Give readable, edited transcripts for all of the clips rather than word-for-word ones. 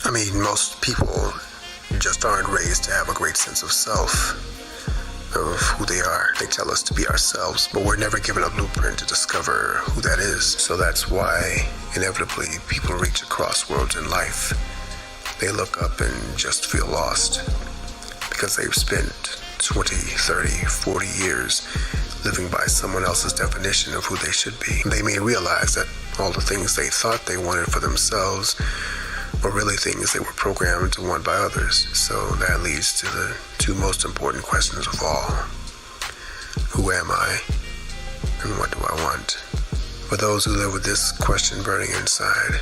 I mean, most people just aren't raised to have a great sense of self, of who they are. They tell us to be ourselves, but we're never given a blueprint to discover who that is. So that's why, inevitably, people reach across worlds in life. They look up and just feel lost because they've spent 20, 30, 40 years living by someone else's definition of who they should be. They may realize that all the things they thought they wanted for themselves were really things they were programmed to want by others. So that leads to the two most important questions of all. Who am I? And what do I want? For those who live with this question burning inside,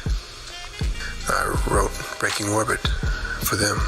I wrote Breaking Orbit for them.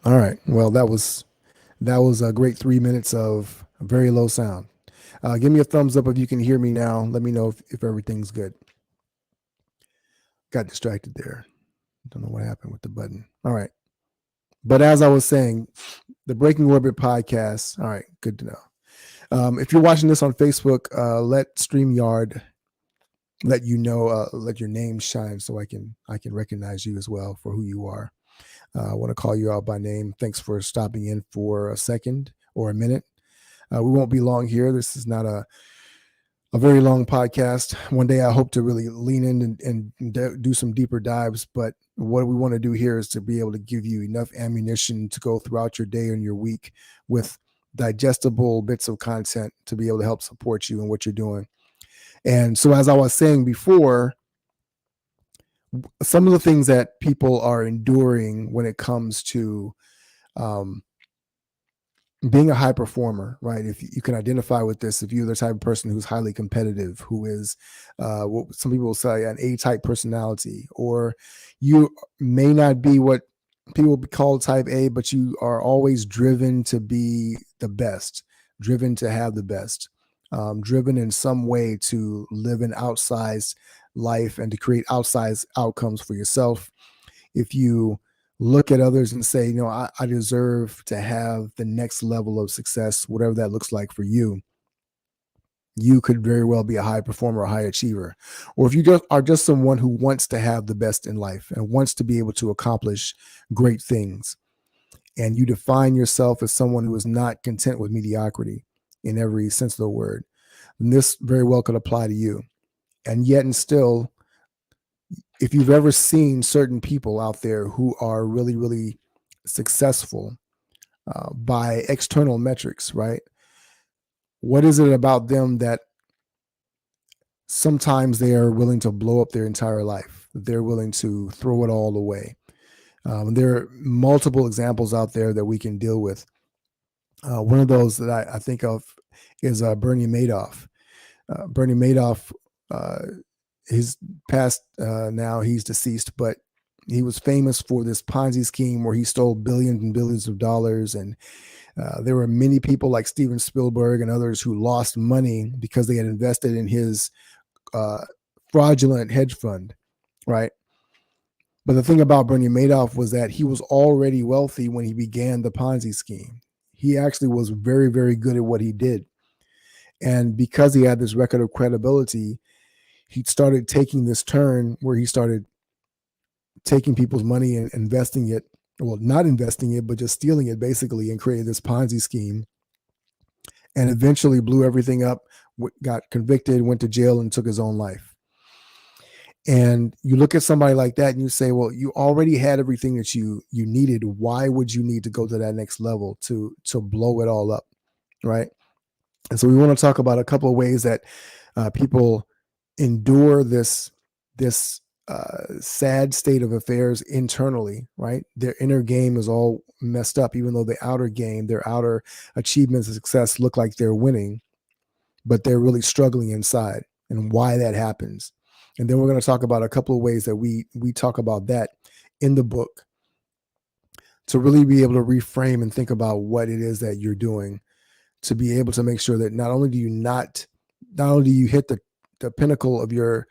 All right. Well, that was a great 3 minutes of very low sound. Give me a thumbs up if you can hear me now. Let me know if everything's good. Got distracted there. Don't know what happened with the button. All right. But as I was saying, the Breaking Orbit podcast. All right. Good to know. If you're watching this on Facebook, let StreamYard let you know, let your name shine so I can recognize you as well for who you are. I want to call you out by name. Thanks for stopping in for a second or a minute. We won't be long here. This is not a very long podcast. One day I hope to really lean in and do some deeper dives. But what we want to do here is to be able to give you enough ammunition to go throughout your day and your week with digestible bits of content to be able to help support you in what you're doing. And so, as I was saying before, some of the things that people are enduring when it comes to um, being a high performer, right? If you can identify with this, if you're the type of person who's highly competitive, who is what some people will say an A-type personality, or you may not be what people call type A, but you are always driven to be the best, driven to have the best, driven in some way to live an outsized life and to create outsized outcomes for yourself. If you look at others and say, I deserve to have the next level of success, whatever that looks like for you, you could very well be a high performer, a high achiever. Or if you just are just someone who wants to have the best in life and wants to be able to accomplish great things, and you define yourself as someone who is not content with mediocrity in every sense of the word, then this very well could apply to you. And yet, and still, if you've ever seen certain people out there who are really, really successful by external metrics, right? What is it about them that sometimes they are willing to blow up their entire life? that they're willing to throw it all away. There are multiple examples out there that we can deal with. One of those that I think of is Bernie Madoff. Bernie Madoff, he's passed now, he's deceased, but he was famous for this Ponzi scheme where he stole billions and billions of dollars. And there were many people like Steven Spielberg and others who lost money because they had invested in his fraudulent hedge fund, right? But the thing about Bernie Madoff was that he was already wealthy when he began the Ponzi scheme. He actually was very, very good at what he did. And because he had this record of credibility, he started taking this turn where he started taking people's money and investing it, well, not investing it, but just stealing it basically, and created this Ponzi scheme, and eventually blew everything up, got convicted, went to jail, and took his own life. And you look at somebody like that and you say, well, you already had everything that you needed. Why would you need to go to that next level to blow it all up, right? And so we want to talk about a couple of ways that people endure this sad state of affairs internally, right? Their inner game is all messed up, even though the outer game, their outer achievements and success look like they're winning, but they're really struggling inside, and why that happens. And then we're going to talk about a couple of ways that we talk about that in the book to really be able to reframe and think about what it is that you're doing, to be able to make sure that not only do you hit the pinnacle of your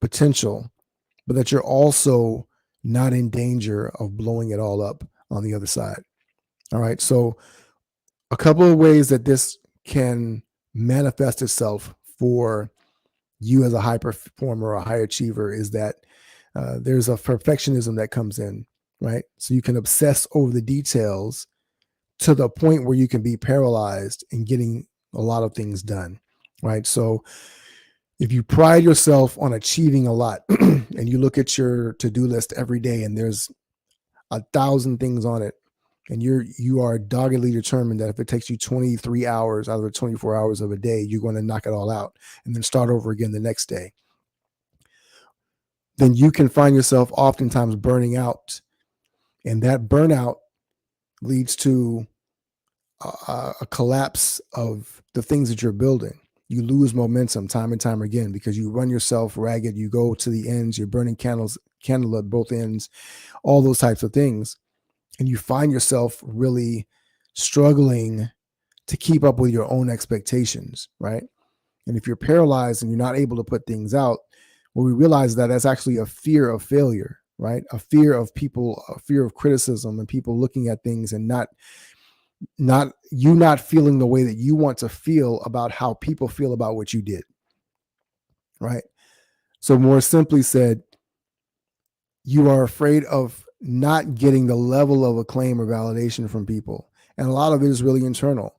potential, but that you're also not in danger of blowing it all up on the other side. All right. So a couple of ways that this can manifest itself for you as a high performer or a high achiever is that there's a perfectionism that comes in, right? So you can obsess over the details to the point where you can be paralyzed in getting a lot of things done, right? So if you pride yourself on achieving a lot and you look at your to-do list every day and there's 1,000 things on it, and you are doggedly determined that if it takes you 23 hours out of the 24 hours of a day, you're going to knock it all out and then start over again the next day, then you can find yourself oftentimes burning out. And that burnout leads to a collapse of the things that you're building. You lose momentum time and time again because you run yourself ragged. You go to the ends, you're burning candle at both ends, all those types of things. And you find yourself really struggling to keep up with your own expectations, right? And if you're paralyzed and you're not able to put things out, well, we realize that that's actually a fear of failure, right? A fear of people, a fear of criticism and people looking at things and not feeling the way that you want to feel about how people feel about what you did, right? So more simply said, you are afraid of not getting the level of acclaim or validation from people. And a lot of it is really internal.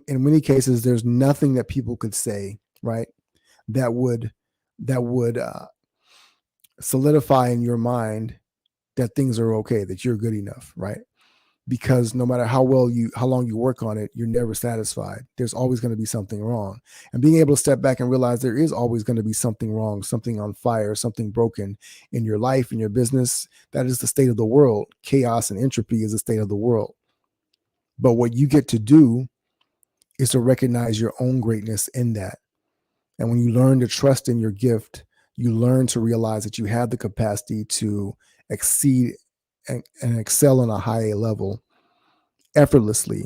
In many cases, there's nothing that people could say, right, that would solidify in your mind that things are okay, that you're good enough, right? Because no matter how long you work on it, you're never satisfied. There's always going to be something wrong. And being able to step back and realize there is always going to be something wrong, something on fire, something broken in your life, in your business. That is the state of the world. Chaos and entropy is the state of the world. But what you get to do is to recognize your own greatness in that. And when you learn to trust in your gift, you learn to realize that you have the capacity to exceed and excel on a high level effortlessly,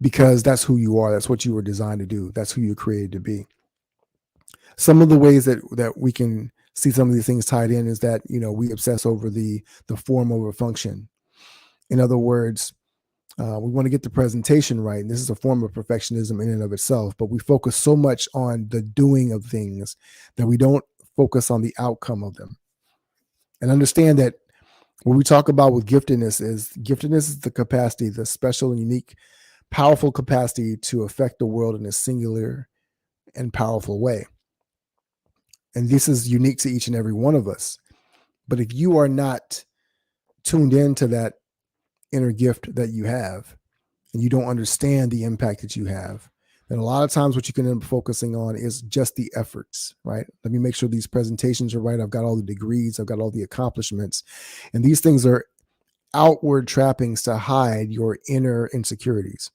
because that's who you are. That's what you were designed to do. That's who you're created to be. Some of the ways that we can see some of these things tied in is that, we obsess over the form over function. In other words, we want to get the presentation right. And this is a form of perfectionism in and of itself, but we focus so much on the doing of things that we don't focus on the outcome of them. And understand that what we talk about with giftedness is the capacity, the special and unique, powerful capacity to affect the world in a singular and powerful way. And this is unique to each and every one of us. But if you are not tuned into that inner gift that you have, and you don't understand the impact that you have, And a lot of times what you can end up focusing on is just the efforts, right? Let me make sure these presentations are right. I've got all the degrees, I've got all the accomplishments. And these things are outward trappings to hide your inner insecurities.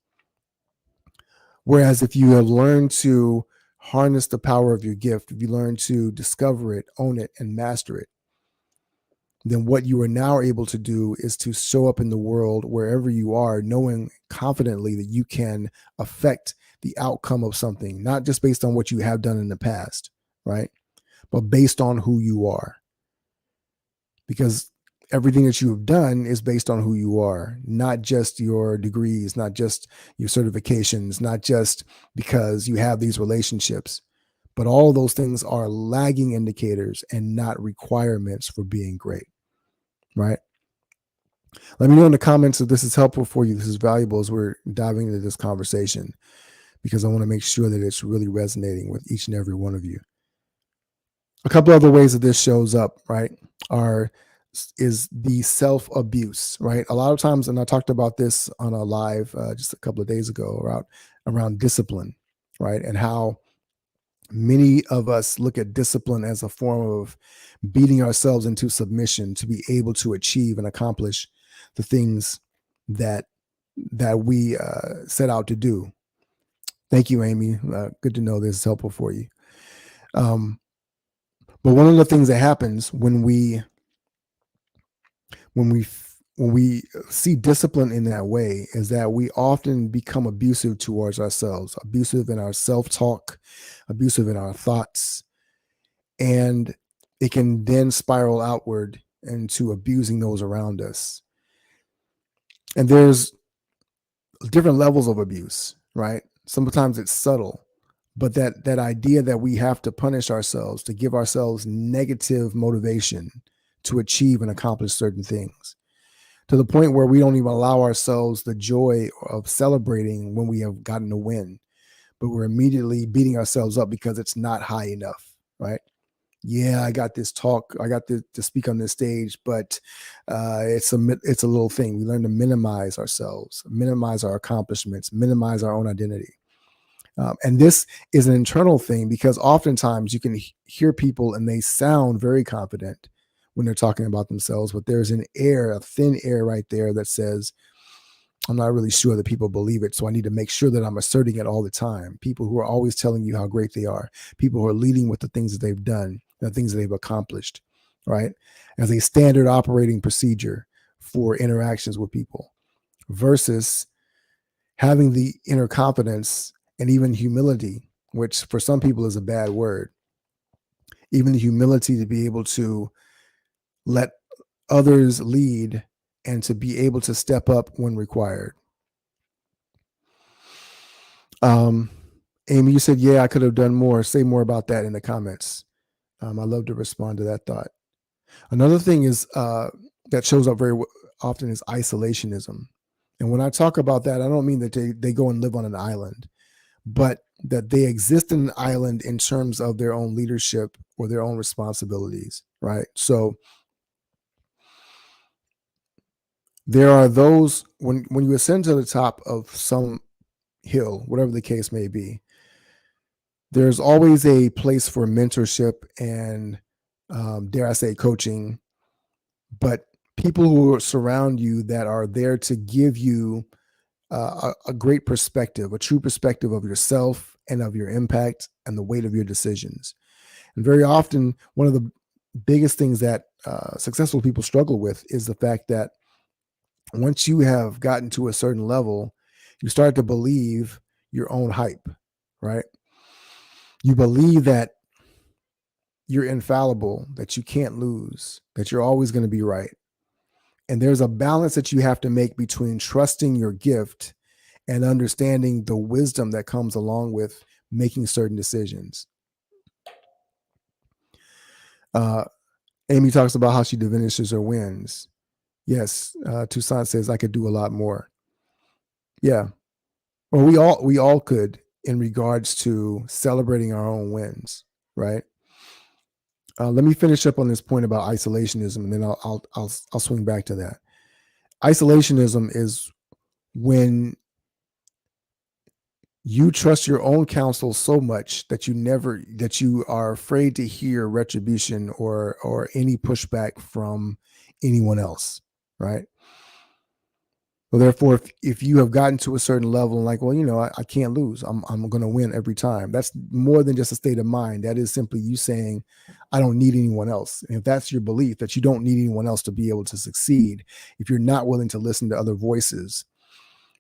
Whereas if you have learned to harness the power of your gift, if you learn to discover it, own it, and master it, then what you are now able to do is to show up in the world wherever you are, knowing confidently that you can affect the outcome of something, not just based on what you have done in the past, right? But based on who you are. Because everything that you have done is based on who you are, not just your degrees, not just your certifications, not just because you have these relationships, but all of those things are lagging indicators and not requirements for being great, right? Let me know in the comments if this is helpful for you, this is valuable as we're diving into this conversation, because I want to make sure that it's really resonating with each and every one of you. A couple other ways that this shows up, right, is the self-abuse, right? A lot of times, and I talked about this on a live just a couple of days ago around discipline, right? And how many of us look at discipline as a form of beating ourselves into submission to be able to achieve and accomplish the things that we set out to do. Thank you, Amy. Good to know this is helpful for you. But one of the things that happens when we see discipline in that way is that we often become abusive towards ourselves, abusive in our self-talk, abusive in our thoughts, and it can then spiral outward into abusing those around us. And there's different levels of abuse, right? Sometimes it's subtle, but that idea that we have to punish ourselves, to give ourselves negative motivation to achieve and accomplish certain things, to the point where we don't even allow ourselves the joy of celebrating when we have gotten a win, but we're immediately beating ourselves up because it's not high enough, right? Yeah, I got this talk, I got to speak on this stage, but it's a little thing. We learn to minimize ourselves, minimize our accomplishments, minimize our own identity. And this is an internal thing, because oftentimes you can hear people and they sound very confident when they're talking about themselves, but there's a thin air right there that says, I'm not really sure that people believe it, so I need to make sure that I'm asserting it all the time. People who are always telling you how great they are, people who are leading with the things that they've done, the things that they've accomplished, right? As a standard operating procedure for interactions with people, versus having the inner confidence and even humility, which for some people is a bad word, even the humility to be able to let others lead and to be able to step up when required. Amy, you said, yeah, I could have done more. Say more about that in the comments. I love to respond to that thought. Another thing is that shows up very often is isolationism. And when I talk about that, I don't mean that they go and live on an island, but that they exist in an island in terms of their own leadership or their own responsibilities, right? So there are those, when you ascend to the top of some hill, whatever the case may be, there's always a place for mentorship and dare I say coaching, but people who surround you that are there to give you a great perspective, a true perspective of yourself and of your impact and the weight of your decisions. And very often, one of the biggest things that successful people struggle with is the fact that once you have gotten to a certain level, you start to believe your own hype, right? You believe that you're infallible, that you can't lose, that you're always going to be right. And there's a balance that you have to make between trusting your gift and understanding the wisdom that comes along with making certain decisions. Amy talks about how she diminishes her wins. Yes, Toussaint says I could do a lot more. Yeah, well, we all could, in regards to celebrating our own wins, right? Let me finish up on this point about isolationism, and then I'll swing back to that. Isolationism is when You trust your own counsel so much that you are afraid to hear retribution or any pushback from anyone else, right? So therefore, if you have gotten to a certain level and like, well, I can't lose. I'm going to win every time. That's more than just a state of mind. That is simply you saying, I don't need anyone else. And if that's your belief that you don't need anyone else to be able to succeed, if you're not willing to listen to other voices,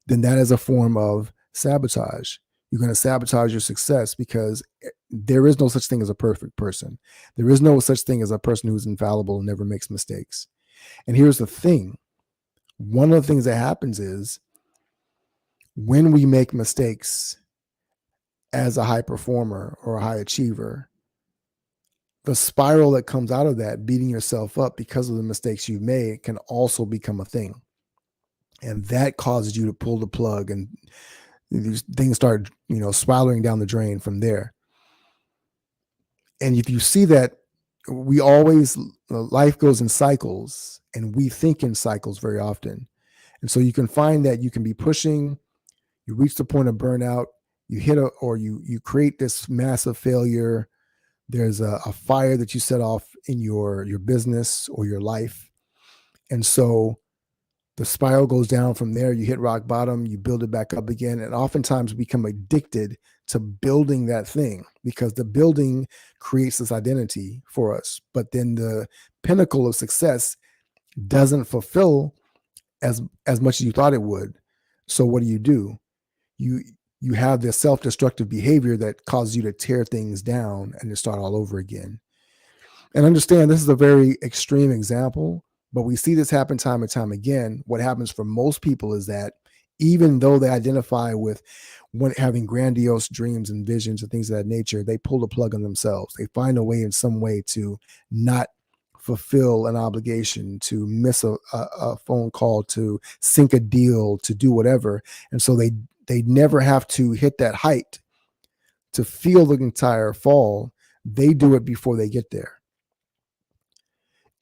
then that is a form of sabotage. You're going to sabotage your success because there is no such thing as a perfect person. There is no such thing as a person who's infallible and never makes mistakes. And here's the thing. One of the things that happens is when we make mistakes as a high performer or a high achiever, the spiral that comes out of that, beating yourself up because of the mistakes you've made, can also become a thing. And that causes you to pull the plug, and these things start, spiraling down the drain from there. And if you see that, life goes in cycles, and we think in cycles very often. And so you can find that you can be pushing, you reach the point of burnout, you hit you create this massive failure. There's a fire that you set off in your business or your life. And so the spiral goes down from there. You hit rock bottom, you build it back up again. And oftentimes we become addicted to building that thing because the building creates this identity for us. But then the pinnacle of success doesn't fulfill as much as you thought it would. So what do? You have this self-destructive behavior that causes you to tear things down and to start all over again. And understand this is a very extreme example, but we see this happen time and time again. What happens for most people is that even though they identify with having grandiose dreams and visions and things of that nature, they pull the plug on themselves. They find a way in some way to not fulfill an obligation, to miss a phone call, to sink a deal, to do whatever. And so they never have to hit that height to feel the entire fall. They do it before they get there.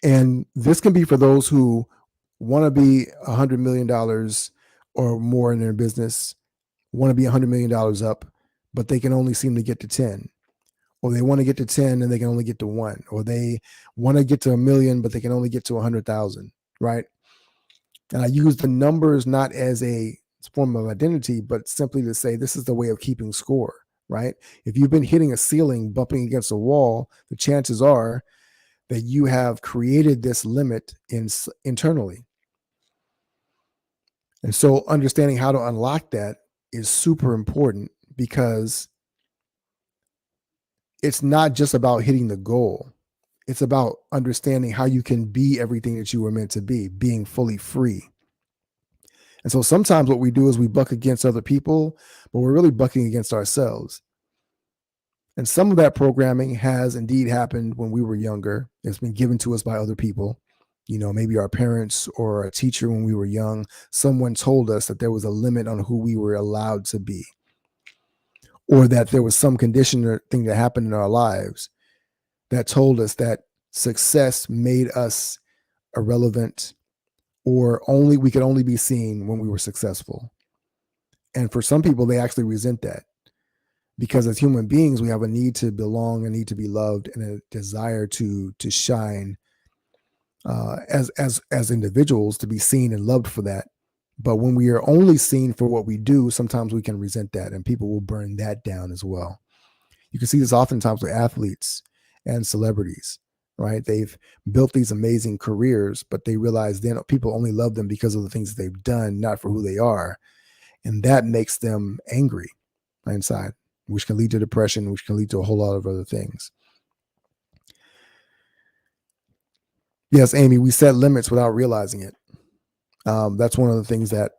And this can be for those who want to be $100 million or more in their business, want to be $100 million up, but they can only seem to get to 10. Or they want to get to 10 and they can only get to 1. Or they want to get to 1 million, but they can only get to 100,000, right? And I use the numbers not as a form of identity, but simply to say this is the way of keeping score, right? If you've been hitting a ceiling, bumping against a wall, the chances are that you have created this limit internally. And so understanding how to unlock that is super important because it's not just about hitting the goal. It's about understanding how you can be everything that you were meant to be, being fully free. And so sometimes what we do is we buck against other people, but we're really bucking against ourselves. And some of that programming has indeed happened when we were younger. It's been given to us by other people. Maybe our parents or a teacher when we were young, someone told us that there was a limit on who we were allowed to be, or that there was some condition or thing that happened in our lives that told us that success made us irrelevant, or we could only be seen when we were successful. And for some people, they actually resent that because as human beings, we have a need to belong, a need to be loved, and a desire to shine as individuals, to be seen and loved for that. But when we are only seen for what we do, sometimes we can resent that, and people will burn that down as well. You can see this oftentimes with athletes and celebrities, right? They've built these amazing careers, but they realize then people only love them because of the things that they've done, not for who they are. And that makes them angry inside, which can lead to depression, which can lead to a whole lot of other things. Yes, Amy, we set limits without realizing it. That's one of the things that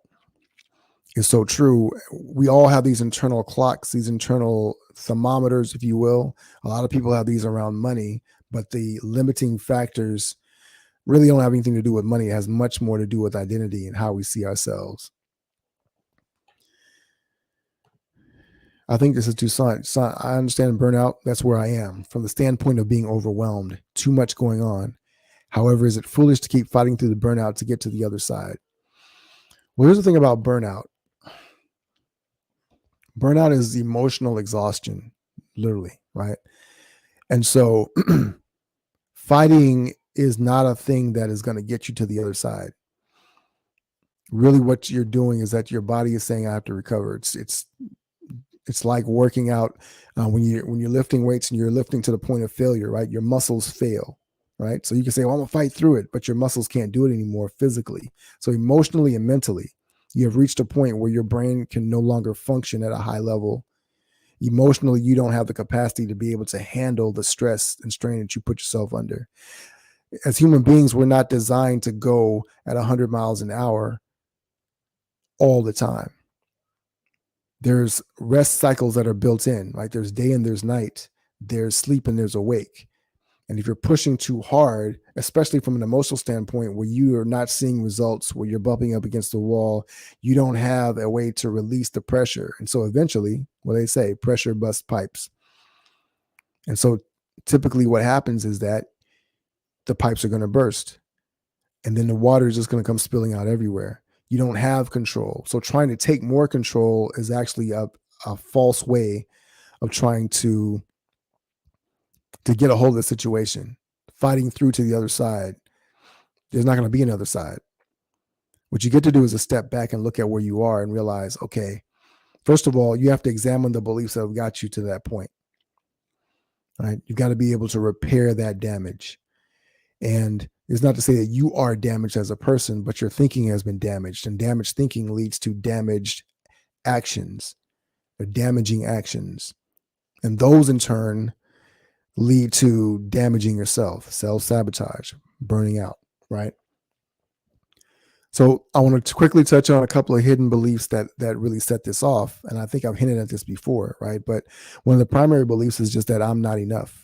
is so true. We all have these internal clocks, these internal thermometers, if you will. A lot of people have these around money, but the limiting factors really don't have anything to do with money. It has much more to do with identity and how we see ourselves. I think this is too silent. I understand burnout. That's where I am from the standpoint of being overwhelmed, too much going on. However, is it foolish to keep fighting through the burnout to get to the other side? Well, here's the thing about burnout. Burnout is emotional exhaustion, literally, right? And so fighting is not a thing that is going to get you to the other side. Really, what you're doing is that your body is saying, "I have to recover." It's like working out when you're lifting weights and you're lifting to the point of failure, right? Your muscles fail, right? So you can say, "Well, I'm gonna fight through it," but your muscles can't do it anymore physically. So emotionally and mentally, you have reached a point where your brain can no longer function at a high level. Emotionally, you don't have the capacity to be able to handle the stress and strain that you put yourself under. As human beings, we're not designed to go at 100 miles an hour all the time. There's rest cycles that are built in, right? There's day and there's night. There's sleep and there's awake. And if you're pushing too hard, especially from an emotional standpoint, where you are not seeing results, where you're bumping up against the wall, you don't have a way to release the pressure. And so eventually, what they say, pressure busts pipes. And so typically what happens is that the pipes are going to burst and then the water is just going to come spilling out everywhere. You don't have control. So trying to take more control is actually a false way of trying to get a hold of the situation. Fighting through to the other side, there's not going to be another side. What you get to do is a step back and look at where you are and realize, okay, first of all, you have to examine the beliefs that have got you to that point. Right? You've got to be able to repair that damage. And it's not to say that you are damaged as a person, but your thinking has been damaged. And damaged thinking leads to damaged actions or damaging actions. And those in turn lead to damaging yourself, self-sabotage, burning out, right? So I want to quickly touch on a couple of hidden beliefs that really set this off. And I think I've hinted at this before, right? But one of the primary beliefs is just that I'm not enough.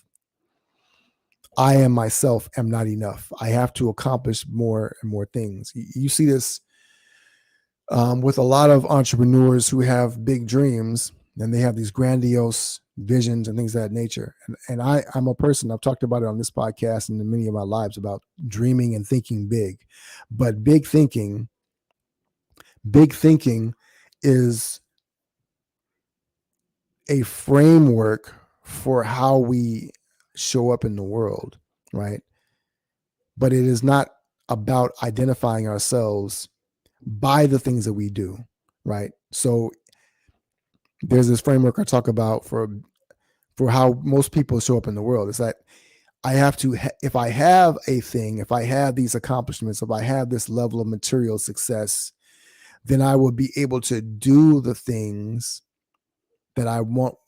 I am myself am not enough. I have to accomplish more and more things. You see this with a lot of entrepreneurs who have big dreams and they have these grandiose visions and things of that nature. And I'm a person, I've talked about it on this podcast and in many of my lives about dreaming and thinking big. But big thinking is a framework for how we show up in the world, right? But it is not about identifying ourselves by the things that we do, right? So there's this framework I talk about for how most people show up in the world. It's that I have to, if I have a thing, if I have these accomplishments, if I have this level of material success, then I will be able to do the things that I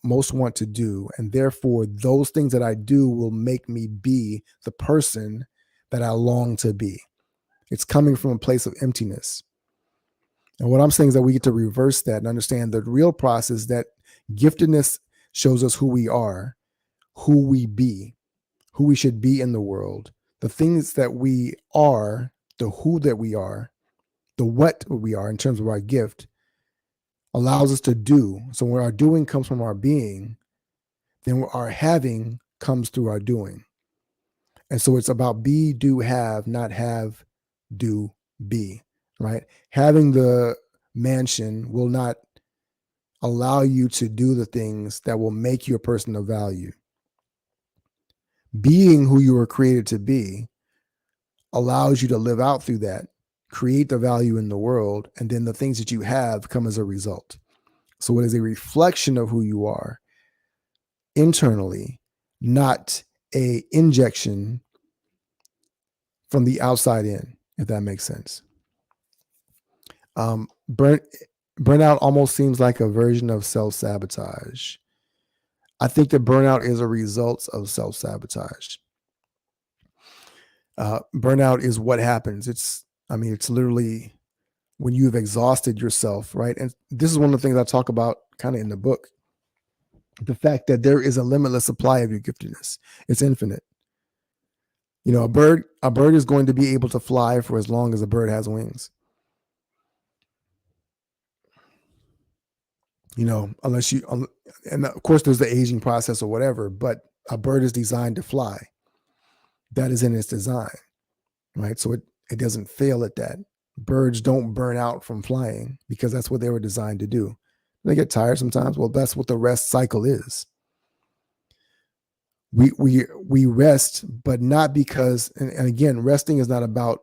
most want to do. And therefore, those things that I do will make me be the person that I long to be. It's coming from a place of emptiness. And what I'm saying is that we get to reverse that and understand the real process that giftedness shows us who we are, who we be, who we should be in the world, the things that we are, the who that we are, the what we are in terms of our gift allows us to do. So when our doing comes from our being, then our having comes through our doing. And so it's about be, do, have, not have, do, be, right? Having the mansion will not allow you to do the things that will make you a person of value. Being who you were created to be allows you to live out through that, create the value in the world, and then the things that you have come as a result. So it is a reflection of who you are internally, not a injection from the outside in, if that makes sense. Burnout almost seems like a version of self-sabotage. I think that burnout is a result of self-sabotage. Burnout is what happens. It's literally when you've exhausted yourself, right? And this is one of the things I talk about kind of in the book. The fact that there is a limitless supply of your giftedness. It's infinite. You know, a bird is going to be able to fly for as long as a bird has wings. You know, and of course there's the aging process or whatever, but a bird is designed to fly. That is in its design, right? So it doesn't fail at that. Birds don't burn out from flying because that's what they were designed to do. They get tired sometimes. Well, that's what the rest cycle is. We rest, but not because, and again, resting is not about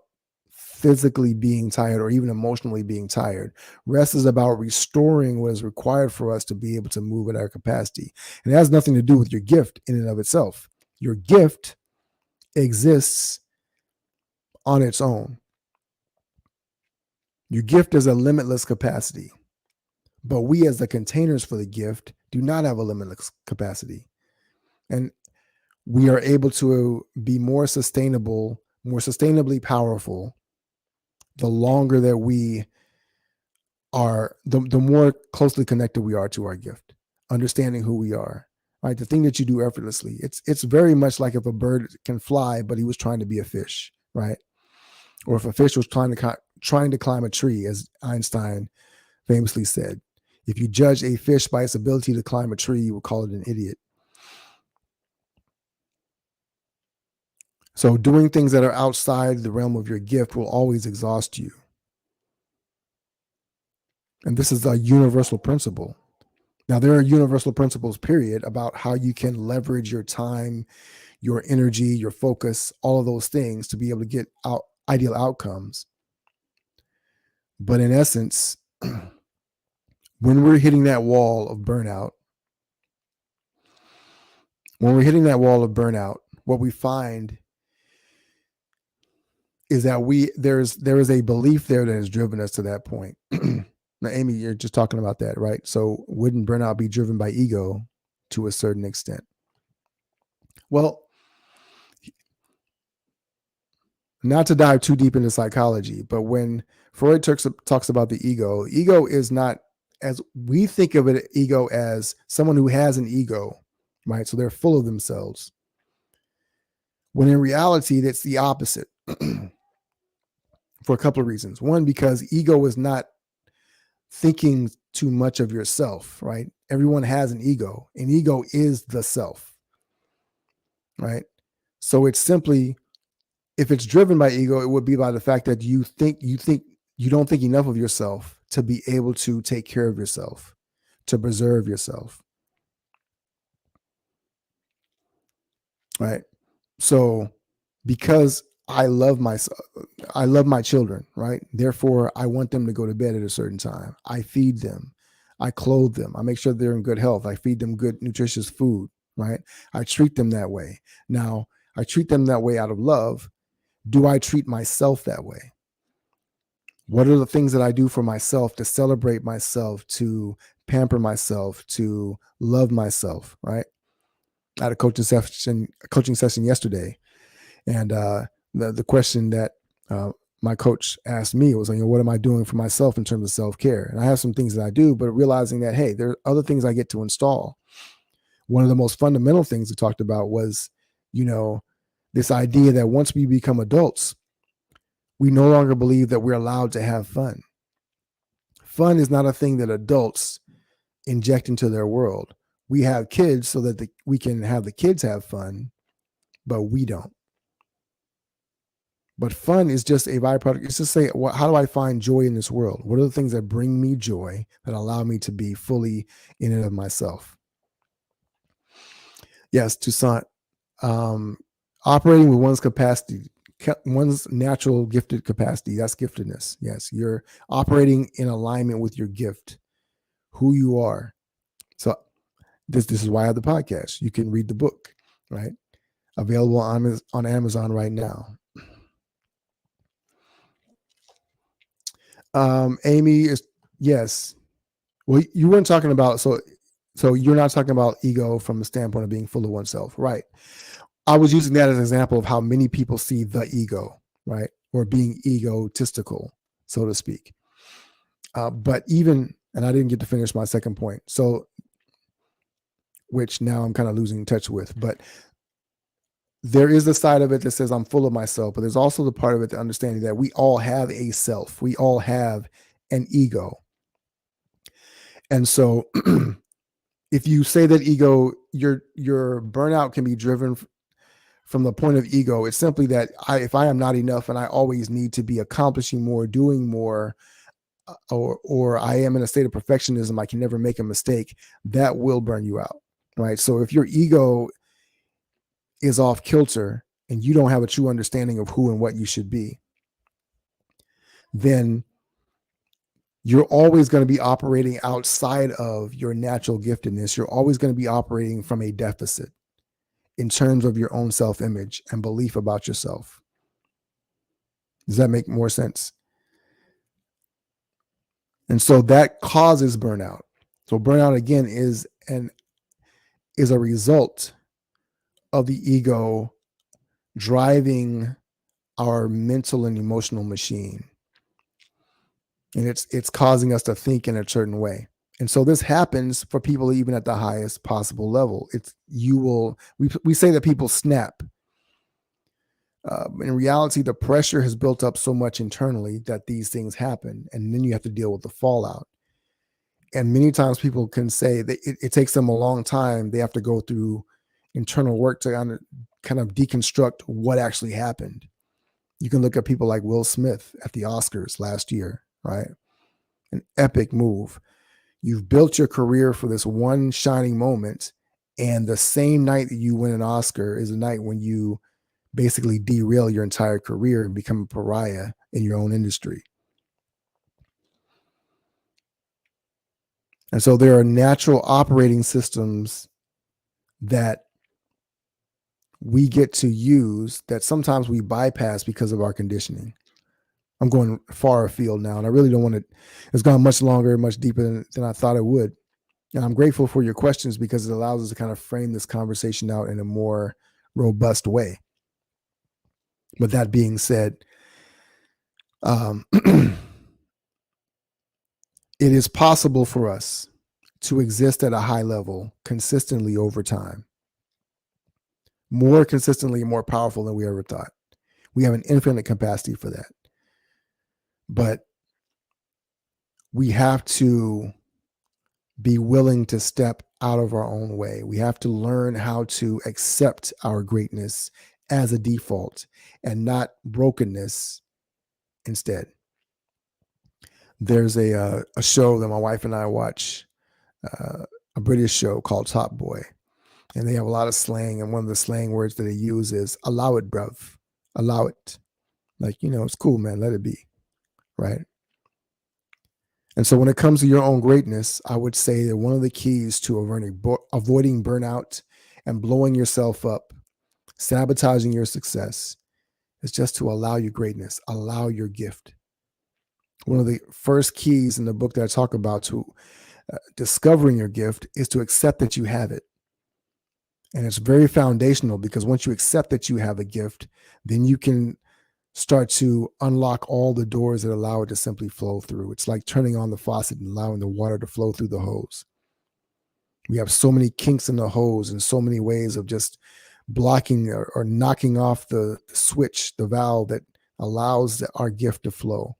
physically being tired or even emotionally being tired. Rest is about restoring what is required for us to be able to move at our capacity. And it has nothing to do with your gift in and of itself. Your gift exists on its own. Your gift is a limitless capacity, but we as the containers for the gift do not have a limitless capacity. And we are able to be more sustainable, more sustainably powerful the longer that we are, the more closely connected we are to our gift, understanding who we are, right? The thing that you do effortlessly. It's very much like if a bird can fly, but he was trying to be a fish, right? Or if a fish was trying to climb a tree, as Einstein famously said. If you judge a fish by its ability to climb a tree, you would call it an idiot. So doing things that are outside the realm of your gift will always exhaust you. And this is a universal principle. Now, there are universal principles, period, about how you can leverage your time, your energy, your focus, all of those things to be able to get out ideal outcomes. But in essence, when we're hitting that wall of burnout, what we find is that there is a belief there that has driven us to that point. Now, Amy, you're just talking about that, right? So wouldn't burnout be driven by ego to a certain extent? Well, not to dive too deep into psychology, but when Freud talks about the ego is not, as we think of it, ego as someone who has an ego, right? So they're full of themselves. When in reality, that's the opposite for a couple of reasons. One, because ego is not thinking too much of yourself, right? Everyone has an ego, and ego is the self, right? So it's simply, if it's driven by ego, it would be by the fact that you don't think enough of yourself to be able to take care of yourself, to preserve yourself, right? So because I love my children, right? Therefore, I want them to go to bed at a certain time. I feed them, I clothe them, I make sure they're in good health. I feed them good, nutritious food, right? I treat them that way. Now, I treat them that way out of love. Do I treat myself that way? What are the things that I do for myself to celebrate myself, to pamper myself, to love myself, right? I had a coaching session yesterday, and the question that my coach asked me was, what am I doing for myself in terms of self-care? And I have some things that I do, but realizing that, hey, there are other things I get to install. One of the most fundamental things we talked about was, this idea that once we become adults, we no longer believe that we're allowed to have fun. Fun is not a thing that adults inject into their world. We have kids so that we can have the kids have fun, but we don't. But fun is just a byproduct. It's just say, how do I find joy in this world? What are the things that bring me joy, that allow me to be fully in and of myself? Yes, Toussaint. Operating with one's capacity, one's natural gifted capacity, that's giftedness. Yes, you're operating in alignment with your gift, who you are. So this is why I have the podcast. You can read the book, right? Available on Amazon right now. Amy is, yes. Well, you weren't talking about, so you're not talking about ego from the standpoint of being full of oneself, right? I was using that as an example of how many people see the ego, right? Or being egotistical, so to speak. But even, and I didn't get to finish my second point, so, which now I'm kind of losing touch with, but there is the side of it that says I'm full of myself, but there's also the part of it, the understanding that we all have a self. We all have an ego. And so if you say that ego, your burnout can be driven from the point of ego, it's simply that if I am not enough and I always need to be accomplishing more, doing more, or I am in a state of perfectionism, I can never make a mistake, that will burn you out, right? So if your ego is off kilter and you don't have a true understanding of who and what you should be, then you're always going to be operating outside of your natural giftedness. You're always going to be operating from a deficit in terms of your own self-image and belief about yourself. Does that make more sense? And so that causes burnout. So burnout again is a result of the ego driving our mental and emotional machine. And it's causing us to think in a certain way. And so this happens for people even at the highest possible level. We say that people snap. In reality, the pressure has built up so much internally that these things happen. And then you have to deal with the fallout. And many times people can say that it takes them a long time. They have to go through internal work to kind of deconstruct what actually happened. You can look at people like Will Smith at the Oscars last year, right? An epic move. You've built your career for this one shining moment, and the same night that you win an Oscar is the night when you basically derail your entire career and become a pariah in your own industry. And so there are natural operating systems that we get to use that sometimes we bypass because of our conditioning. I'm going far afield now, and I really don't want to. It's gone much longer, much deeper than I thought it would. And I'm grateful for your questions because it allows us to kind of frame this conversation out in a more robust way. But that being said, it is possible for us to exist at a high level consistently over time, more consistently and more powerful than we ever thought. We have an infinite capacity for that. But we have to be willing to step out of our own way. We have to learn how to accept our greatness as a default and not brokenness instead. There's a show that my wife and I watch, a British show called Top Boy, and they have a lot of slang, and one of the slang words that they use is "allow it, bruv, allow it." Like, it's cool, man, let it be, right? And so when it comes to your own greatness, I would say that one of the keys to avoiding burnout and blowing yourself up, sabotaging your success, is just to allow your greatness, allow your gift. One of the first keys in the book that I talk about to discovering your gift is to accept that you have it. And it's very foundational because once you accept that you have a gift, then you can start to unlock all the doors that allow it to simply flow through. It's like turning on the faucet and allowing the water to flow through the hose. We have so many kinks in the hose and so many ways of just blocking or knocking off the switch, the valve that allows our gift to flow.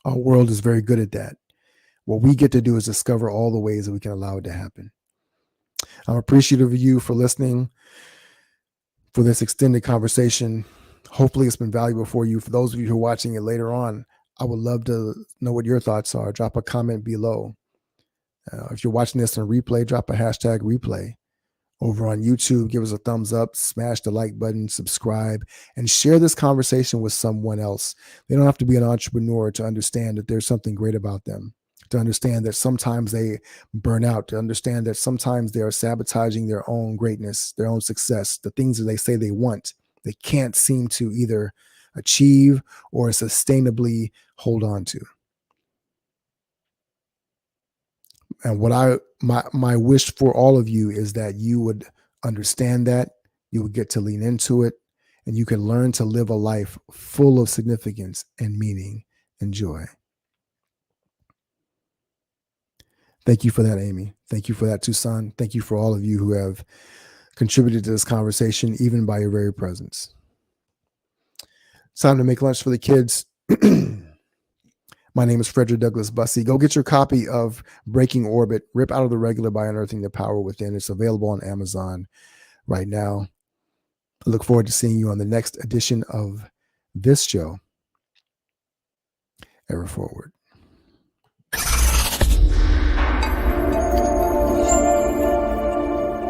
Our world is very good at that. What we get to do is discover all the ways that we can allow it to happen. I'm appreciative of you for listening for this extended conversation. Hopefully it's been valuable for you. For those of you who are watching it later on, I would love to know what your thoughts are. Drop a comment below. If you're watching this on replay, drop a hashtag replay. Over on YouTube, give us a thumbs up, smash the like button, subscribe, and share this conversation with someone else. They don't have to be an entrepreneur to understand that there's something great about them, to understand that sometimes they burn out, to understand that sometimes they are sabotaging their own greatness, their own success, the things that they say they want, they can't seem to either achieve or sustainably hold on to. And what my wish for all of you is that you would understand that, you would get to lean into it, and you can learn to live a life full of significance and meaning and joy. Thank you for that, Amy. Thank you for that, Tucson. Thank you for all of you who have contributed to this conversation, even by your very presence. It's time to make lunch for the kids. My name is Frederick Douglass Bussey. Go get your copy of Breaking Orbit, Rip Out of the Regular by Unearthing the Power Within. It's available on Amazon right now. I look forward to seeing you on the next edition of this show, Ever Forward.